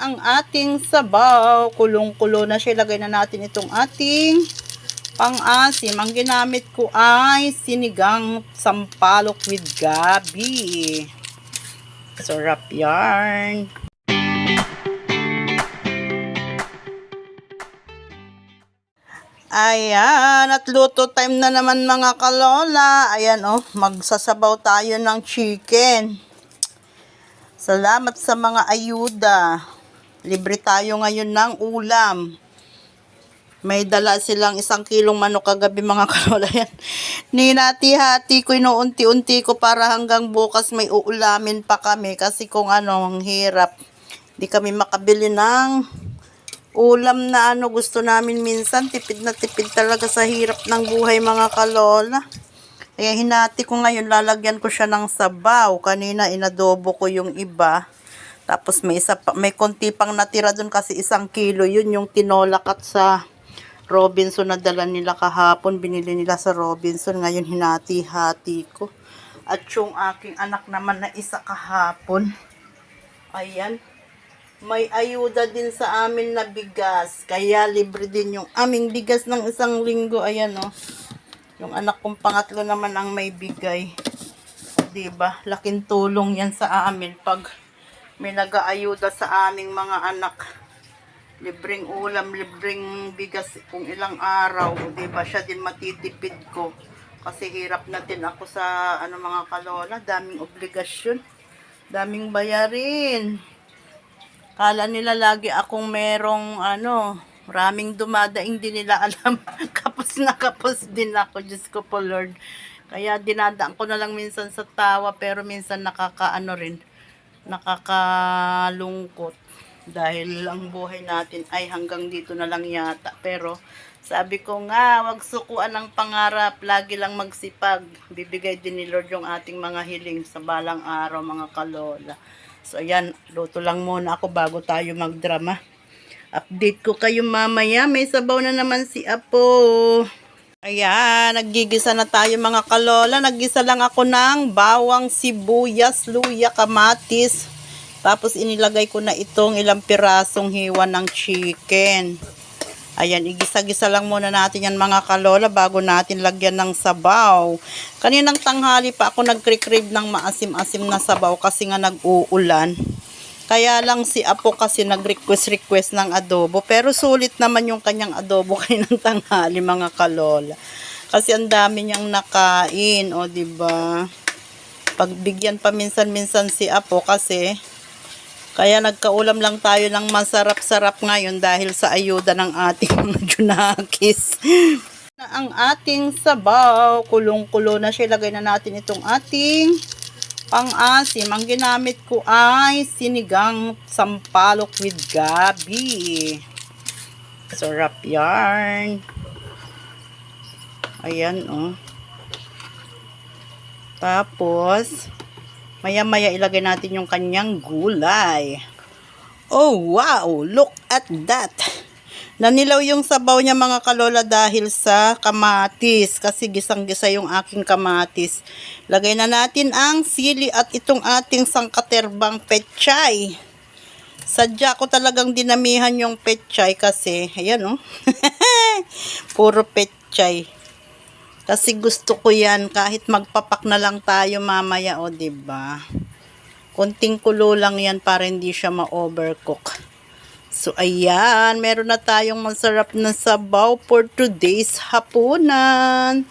ang ating sabaw. Kulong-kulo na siya. Lagay na natin itong ating pang-asim. Ang ginamit ko ay sinigang sampalok with gabi. Sarap yarn. Ayan, at luto time na naman mga kalola. Ayan magsasabaw tayo ng chicken. Salamat sa mga ayuda. Libre tayo ngayon ng ulam. May dala silang 1 kilong manok kagabi mga kalola. Yan. Ninati-hati ko, inuunti-unti ko para hanggang bukas may uulamin pa kami. Kasi kung ang hirap. Di kami makabili ng ulam na gusto namin minsan. Tipid na tipid talaga sa hirap ng buhay mga kalola. Kaya hinati ko ngayon, lalagyan ko siya ng sabaw. Kanina inadobo ko yung iba. Tapos may konti pang natira dun kasi 1 kilo. Yun yung tinolakat sa Robinson na dala nila kahapon. Binili nila sa Robinson. Ngayon hinati-hati ko. At yung aking anak naman na isa kahapon. Ayan. May ayuda din sa amin na bigas. Kaya libre din yung aming bigas ng 1 linggo. Ayan Yung anak kong pangatlo naman ang may bigay. Diba? Laking tulong yan sa amin pag may nag-aayuda sa aming mga anak. Libreng ulam, libreng bigas kung ilang araw. Diba? Siya din matitipid ko. Kasi hirap na din ako sa mga kalola. Daming obligasyon. Daming bayarin. Kala nila lagi akong merong maraming dumadaing, di nila alam. Kapos na kapos din ako, Diyos ko po Lord. Kaya dinadaan ko na lang minsan sa tawa, pero minsan nakakalungkot. Dahil ang buhay natin ay hanggang dito na lang yata. Pero sabi ko nga, wag sukuan ng pangarap, lagi lang magsipag. Bibigay din ni Lord yung ating mga hiling sa balang araw mga kalola. So, ayan, luto lang muna ako bago tayo magdrama. Update ko kayo mamaya. May sabaw na naman si Apo. Ayan, naggigisa na tayo mga kalola. Naggisa lang ako ng bawang, sibuyas, luya, kamatis. Tapos inilagay ko na itong ilang pirasong hiwa ng chicken. Ayan, igisa-gisa lang muna natin yan mga kalola bago natin lagyan ng sabaw. Kaninang tanghali pa ako nagkrikrib ng maasim-asim na sabaw kasi nga nag-uulan. Kaya lang si Apo kasi nag-request ng adobo. Pero sulit naman yung kanyang adobo kaninang tanghali mga kalola. Kasi ang dami niyang nakain, diba? Pagbigyan pa minsan-minsan si Apo kasi kaya nagkaulam lang tayo ng masarap-sarap ngayon dahil sa ayuda ng ating mga junakis. Ang ating sabaw, kulong-kulo na siya. Lagay na natin itong ating pang-asim. Ang ginamit ko ay sinigang sampalok with gabi. Sarap yarn. Ayan Tapos maya-maya ilagay natin yung kanyang gulay. Oh wow! Look at that! Nanilaw yung sabaw niya mga kalola dahil sa kamatis. Kasi gisang-gisa yung aking kamatis. Lagay na natin ang sili at itong ating sangkaterbang pechay. Sadya ko talagang dinamihan yung pechay kasi, ayan puro pechay. Kasi gusto ko yan kahit magpapak na lang tayo mamaya diba? Konting kulo lang yan para hindi siya ma-overcook. So ayan, meron na tayong masarap na sabaw for today's hapunan.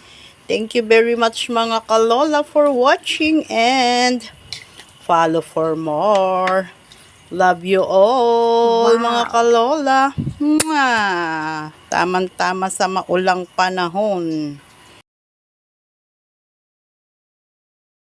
Thank you very much mga kalola for watching and follow for more. Love you all mga kalola. Mwah! Tamang-tama sa maulang panahon.